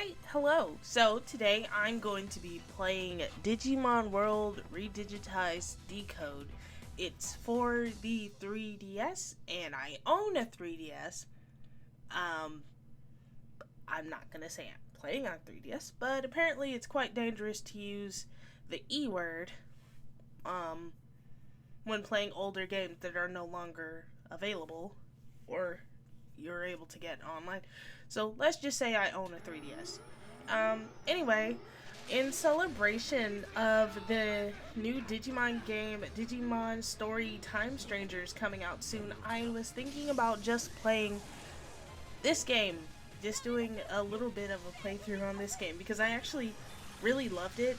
Alright, hello. So today I'm going to be playing Digimon World Redigitized Decode. It's for the 3DS, and I own a 3DS. I'm not gonna say I'm playing on 3DS, but apparently it's quite dangerous to use the E word, when playing older games that are no longer available, or you're able to get online. So let's just say I own a 3DS. Anyway, in celebration of the new Digimon game, Digimon Story Time Strangers coming out soon, I was thinking about just playing this game, just doing a little bit of a playthrough on this game because I actually really loved it.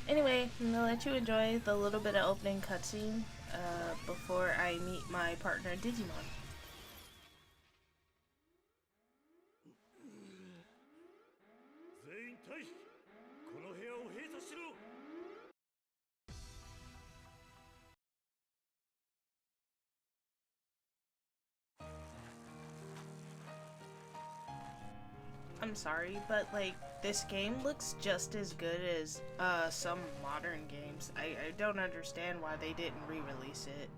Anyway, I'm gonna let you enjoy the little bit of opening cutscene before I meet my partner Digimon. 全員退避。この部屋を閉鎖しろ。I'm sorry, but like this game looks just as good as some modern games. I don't understand why they didn't re-release it.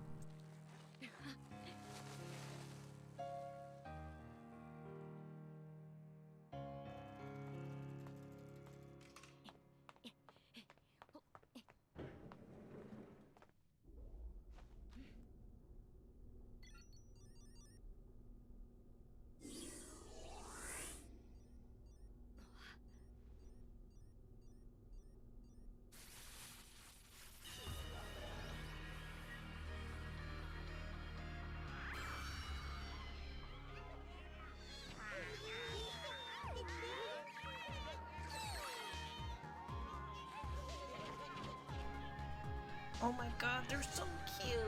Oh my god, they're so cute!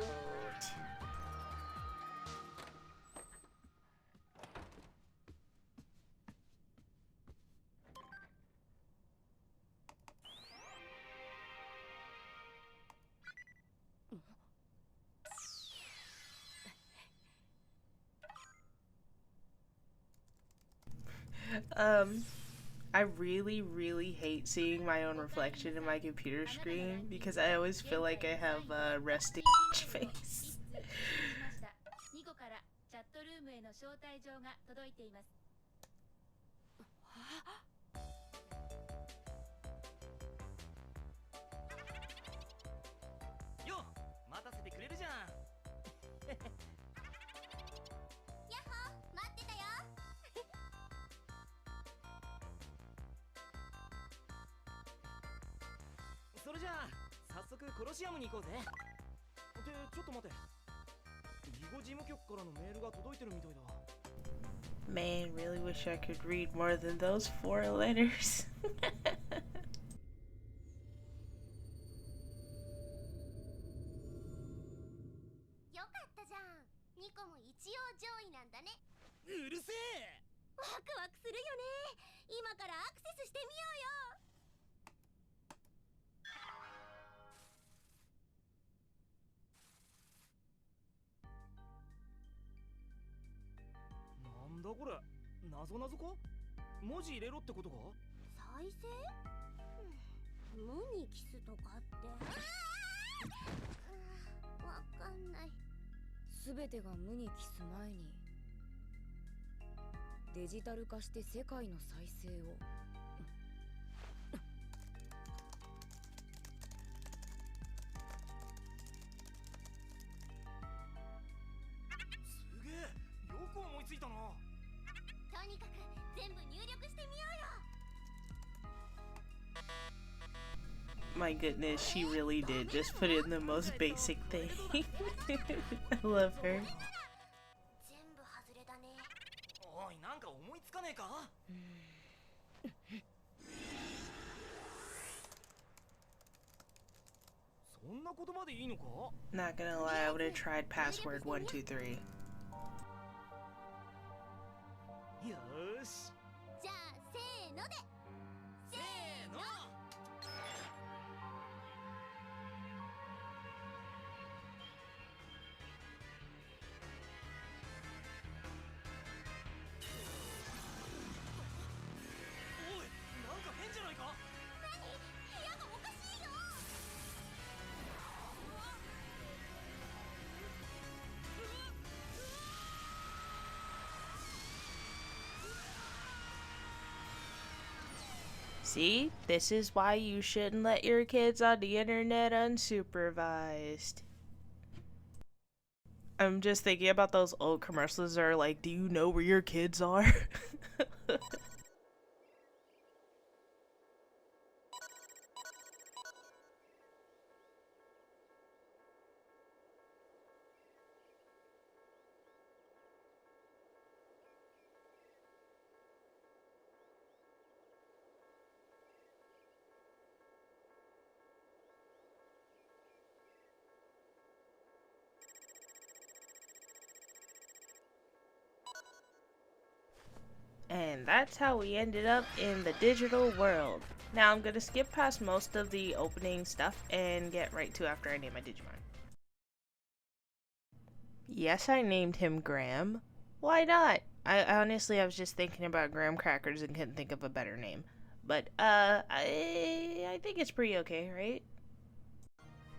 I really hate seeing my own reflection in my computer screen because I always feel like I have a resting face. よ、待たせてくれるじゃん。やっほー、待ってたよ。それじゃあ早速コロシアムに行こうぜ。ってちょっと待て。囲碁事務局からのメールが届いてるみたいだ。 Man, really wish I could read more than those 4 letters. よかったじゃん。ニコも一応上位なんだね。うるせえ。ワクワクするよね。今からアクセスしてみようよ。なんだこれ、謎か？文字入れろってことか？再生？無にキスとかって。わかんない。すべてが無に帰す前にデジタル化して世界の再生を。すげえ、よく思いついたな。とにかく全部入力してみようよ。 My goodness, she really did just put in the most basic thing. I love her. 全部外れだね。おい、なんか思いつかねえか？そんな言葉でいいのか？ Not gonna lie, I would have tried password 123. よーし。じゃあせーので。せーの。See, this is why you shouldn't let your kids on the internet unsupervised. I'm just thinking about those old commercials that are like, do you know where your kids are? And that's how we ended up in the digital world. Now I'm gonna skip past most of the opening stuff and get right to after I name my Digimon. Yes, I named him Graham. Why not? I honestly, I was just thinking about graham crackers and couldn't think of a better name. But, I think it's pretty okay, right?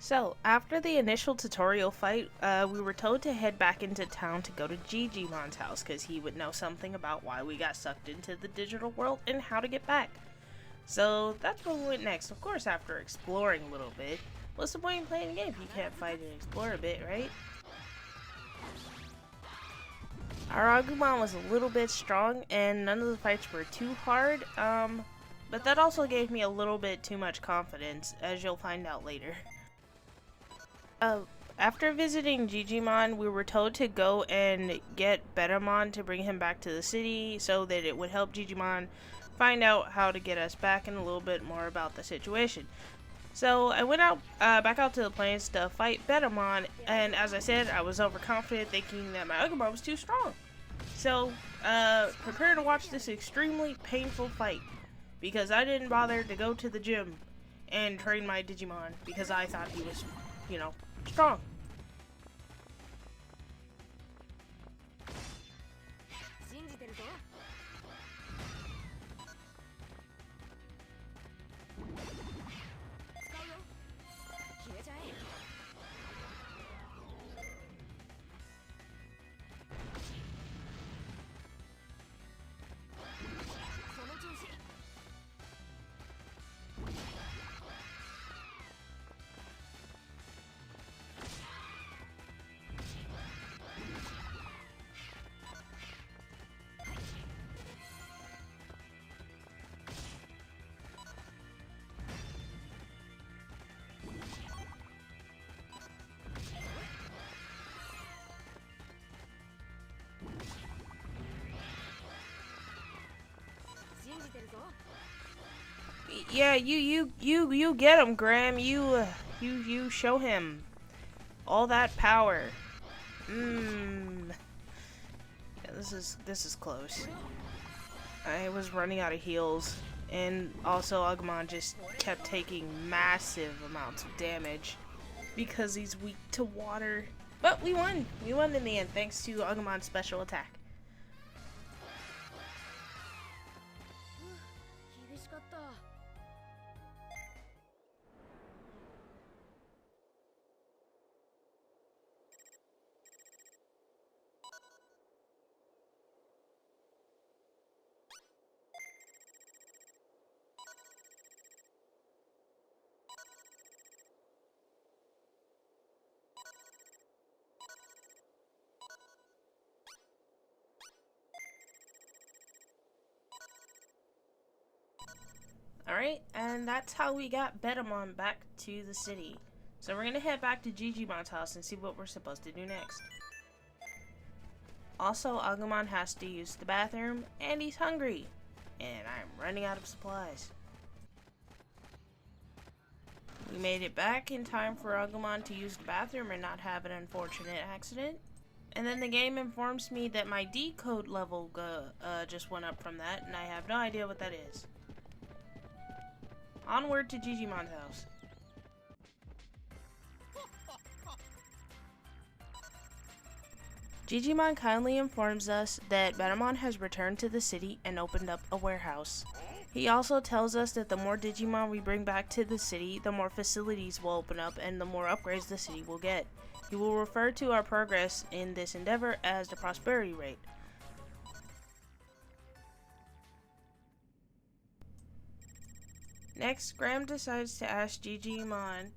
So, after the initial tutorial fight, we were told to head back into town to go to Gigimon's house, because he would know something about why we got sucked into the digital world and how to get back. So, that's where we went next. Of course, after exploring a little bit. What's the point in playing a game if you can't fight and explore a bit, right? Our Agumon was a little bit strong, and none of the fights were too hard, but that also gave me a little bit too much confidence, as you'll find out later. After visiting Digimon, we were told to go and get Betamon to bring him back to the city so that it would help Digimon find out how to get us back and a little bit more about the situation. So I went out, back out to the plains to fight Betamon, and as I said, I was overconfident thinking that my Agumon was too strong. So, prepare to watch this extremely painful fight, because I didn't bother to go to the gym and train my Digimon because I thought he was, you know, strong. Yeah, you get him, Graham. You show him all that power. Yeah, this is close. I was running out of heals, and also Agumon just kept taking massive amounts of damage because he's weak to water. But we won. We won in the end, thanks to Agumon's special attack. Alright, and that's how we got Betamon back to the city. So we're gonna head back to Gigimon's house and see what we're supposed to do next. Also, Agumon has to use the bathroom, and he's hungry. And I'm running out of supplies. We made it back in time for Agumon to use the bathroom and not have an unfortunate accident. And then the game informs me that my Decode level just went up from that, and I have no idea what that is. Onward to Gigimon's house. Digimon kindly informs us that Betamon has returned to the city and opened up a warehouse. He also tells us that the more Digimon we bring back to the city, the more facilities will open up and the more upgrades the city will get. He will refer to our progress in this endeavor as the prosperity rate. Next, Graham decides to ask Digimon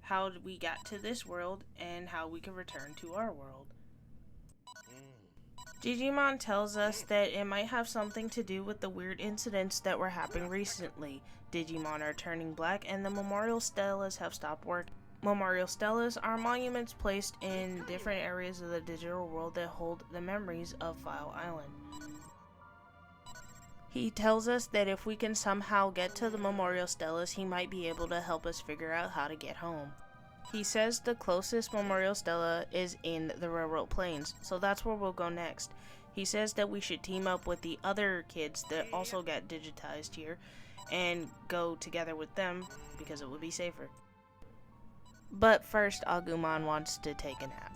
how we got to this world and how we can return to our world. Digimon tells us that it might have something to do with the weird incidents that were happening recently. Digimon are turning black and the memorial stelas have stopped working. Memorial stelas are monuments placed in different areas of the digital world that hold the memories of File Island. He tells us that if we can somehow get to the memorial stelas, he might be able to help us figure out how to get home. He says the closest memorial stela is in the Railroad Plains, so that's where we'll go next. He says that we should team up with the other kids that also got digitized here and go together with them because it would be safer. But first, Agumon wants to take a nap.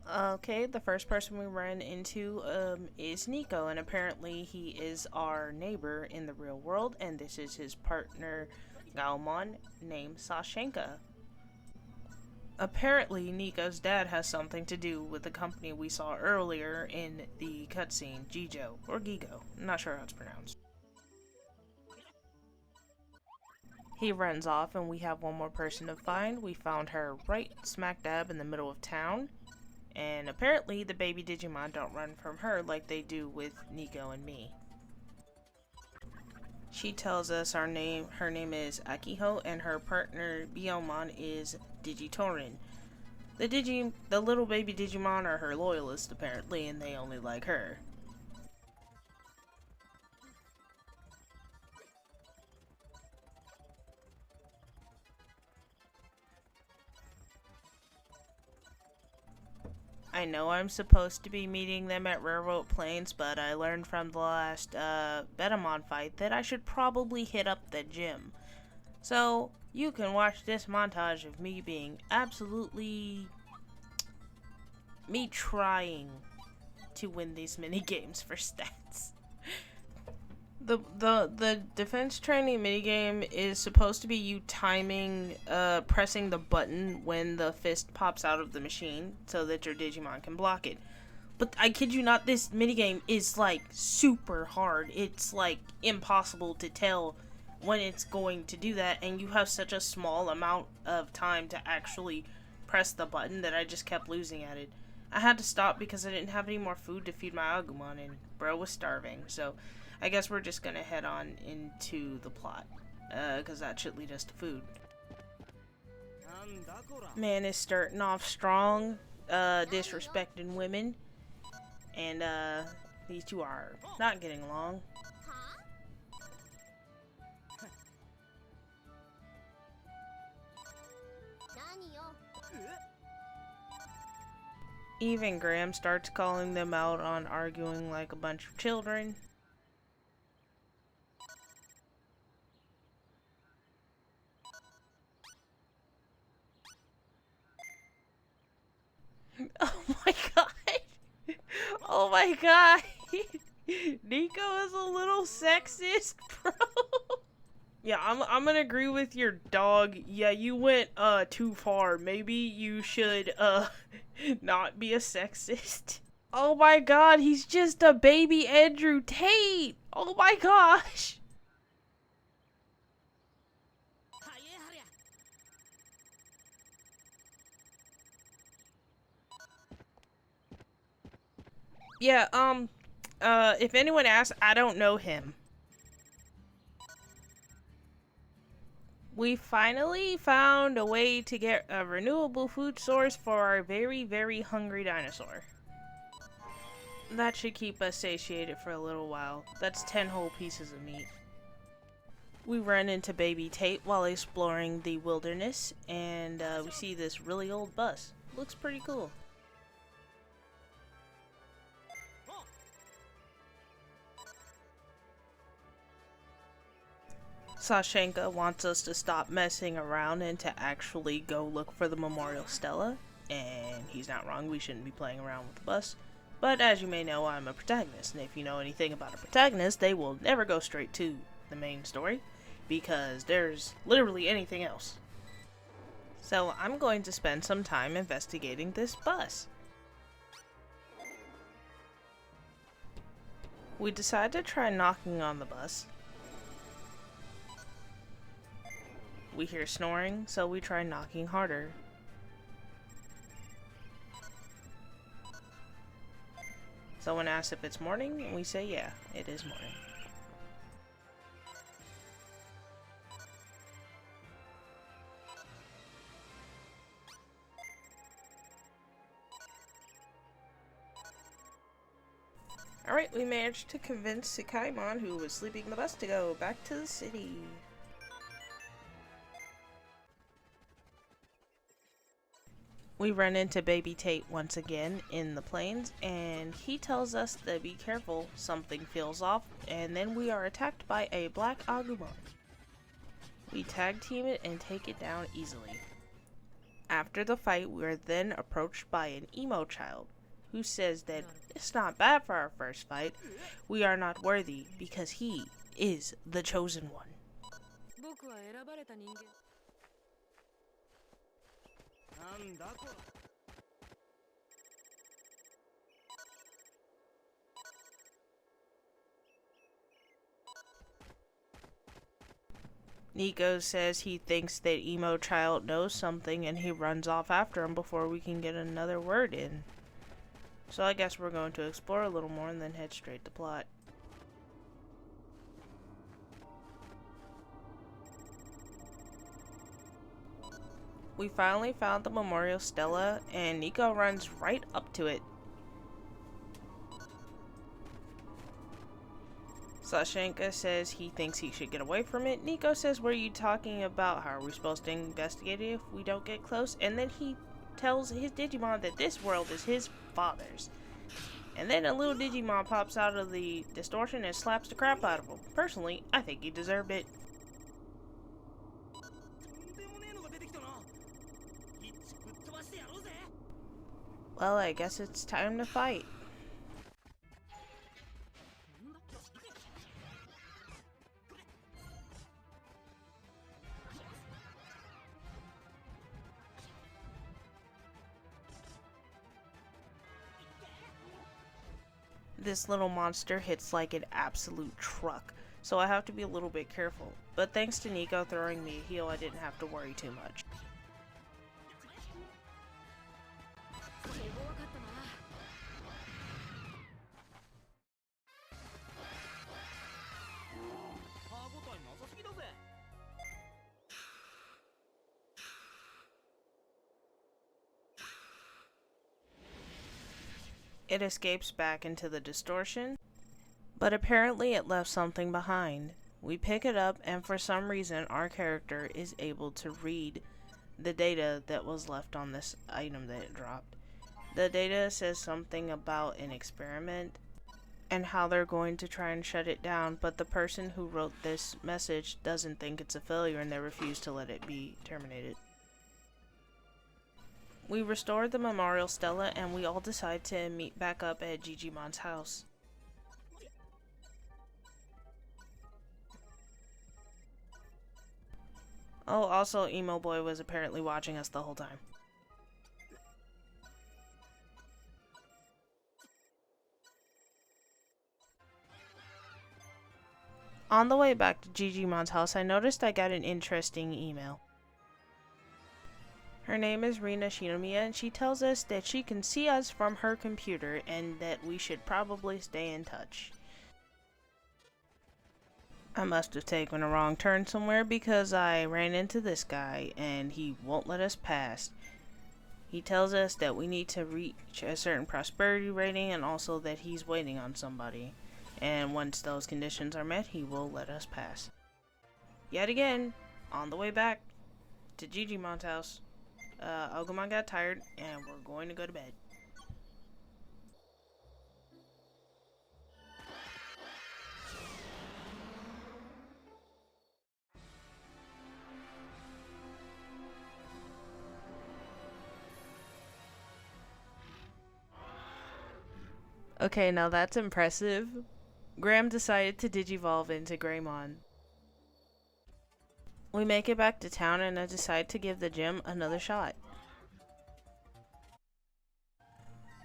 Okay, the first person we run into is Nico, and apparently he is our neighbor in the real world, and this is his partner, Gaomon, named Sashenka. Apparently, Nico's dad has something to do with the company we saw earlier in the cutscene, Gijo, or Gigo, I'm not sure how it's pronounced. He runs off and we have one more person to find. We found her right smack dab in the middle of town. And apparently the baby Digimon don't run from her like they do with Nico and me. She tells us her name is Akiho and her partner Biyomon is Digitorin. The little baby Digimon are her loyalists apparently, and they only like her. I know I'm supposed to be meeting them at Railroad Plains, but I learned from the last Betamon fight that I should probably hit up the gym. So, you can watch this montage of me being me trying to win these mini games for stats. The defense training minigame is supposed to be you timing, pressing the button when the fist pops out of the machine so that your Digimon can block it. But I kid you not, this minigame is like super hard. It's like impossible to tell when it's going to do that, and you have such a small amount of time to actually press the button that I just kept losing at it. I had to stop because I didn't have any more food to feed my Agumon, and bro was starving, so I guess we're just gonna head on into the plot, because that should lead us to food. Man is starting off strong, disrespecting women, and these two are not getting along. Even Graham starts calling them out on arguing like a bunch of children. Oh my god! Oh my god! Nico is a little sexist, bro. Yeah, I'm gonna agree with your dog. Yeah, you went too far. Maybe you should not be a sexist. Oh my god, he's just a baby Andrew Tate. Oh my gosh. Yeah, if anyone asks, I don't know him. We finally found a way to get a renewable food source for our very, very hungry dinosaur. That should keep us satiated for a little while. That's 10 whole pieces of meat. We run into baby Tate while exploring the wilderness, and we see this really old bus. Looks pretty cool. Sashenka wants us to stop messing around and to actually go look for the Memorial Stela, and he's not wrong, we shouldn't be playing around with the bus. But as you may know, I'm a protagonist, and if you know anything about a protagonist, they will never go straight to the main story, because there's literally anything else. So I'm going to spend some time investigating this bus. We decide to try knocking on the bus. We hear snoring, so we try knocking harder. Someone asks if it's morning, and we say yeah, it is morning. Alright, we managed to convince Sakaimon, who was sleeping in the bus, to go back to the city. We run into Baby Tate once again in the plains, and he tells us to be careful, something feels off, and then we are attacked by a black Agumon. We tag team it and take it down easily. After the fight, we are then approached by an emo child, who says that it's not bad for our first fight, we are not worthy because he is the chosen one. Nico says he thinks that emo child knows something and he runs off after him before we can get another word in. So I guess we're going to explore a little more and then head straight to plot. We finally found the memorial stela and Nico runs right up to it. Sashenka says he thinks he should get away from it. Nico says, what are you talking about? How are we supposed to investigate it if we don't get close? And then he tells his Digimon that this world is his father's. And then a little Digimon pops out of the distortion and slaps the crap out of him. Personally, I think he deserved it. Well, I guess it's time to fight. This little monster hits like an absolute truck, so I have to be a little bit careful. But thanks to Nico throwing me a heal, I didn't have to worry too much. It escapes back into the distortion, but apparently it left something behind. We pick it up, and for some reason our character is able to read the data that was left on this item that it dropped. The data says something about an experiment and how they're going to try and shut it down, but the person who wrote this message doesn't think it's a failure and they refuse to let it be terminated. We restore the memorial stela and we all decide to meet back up at Digimon's house. Oh, also Emo Boy was apparently watching us the whole time. On the way back to Digimon's house, I noticed I got an interesting email. Her name is Rina Shinomiya, and she tells us that she can see us from her computer and that we should probably stay in touch. I must have taken a wrong turn somewhere because I ran into this guy and he won't let us pass. He tells us that we need to reach a certain prosperity rating and also that he's waiting on somebody. And once those conditions are met, he will let us pass. Yet again, on the way back to Digimon's house, Agumon got tired and we're going to go to bed. Okay, now that's impressive. Graham decided to digivolve into Greymon. We make it back to town and I decide to give the gym another shot.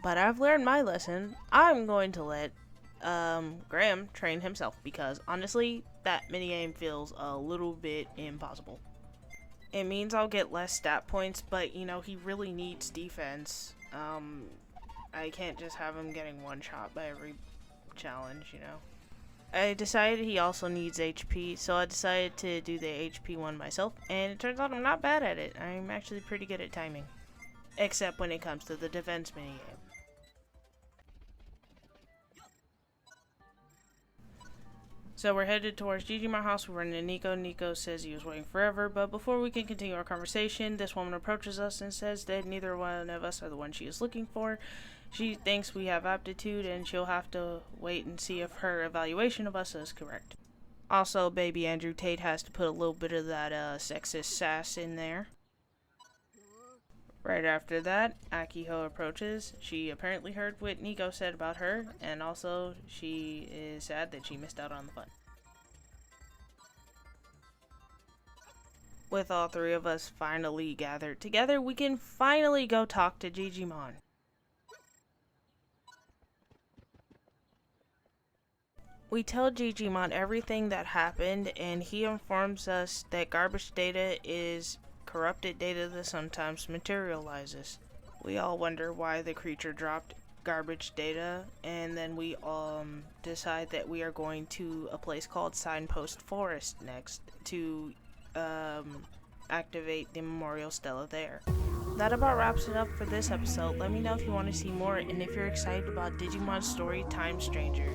But I've learned my lesson. I'm going to let Graham train himself, because honestly, that minigame feels a little bit impossible. It means I'll get less stat points, but you know, he really needs defense. I can't just have him getting one shot by every challenge, you know. I decided he also needs HP, so I decided to do the HP one myself, and it turns out I'm not bad at it. I'm actually pretty good at timing. Except when it comes to the defense minigame. So we're headed towards Digimon house. We run into Nico. Nico says he was waiting forever, but before we can continue our conversation, this woman approaches us and says that neither one of us are the one she is looking for. She thinks we have aptitude, and she'll have to wait and see if her evaluation of us is correct. Also, baby Andrew Tate has to put a little bit of that sexist sass in there. Right after that, Akiho approaches. She apparently heard what Nico said about her, and also she is sad that she missed out on the fun. With all three of us finally gathered together, we can finally go talk to Digimon. We tell Digimon everything that happened, and he informs us that garbage data is corrupted data that sometimes materializes. We all wonder why the creature dropped garbage data, and then we decide that we are going to a place called Signpost Forest next to activate the memorial stela there. That about wraps it up for this episode. Let me know if you want to see more and if you're excited about Digimon's story Time Stranger.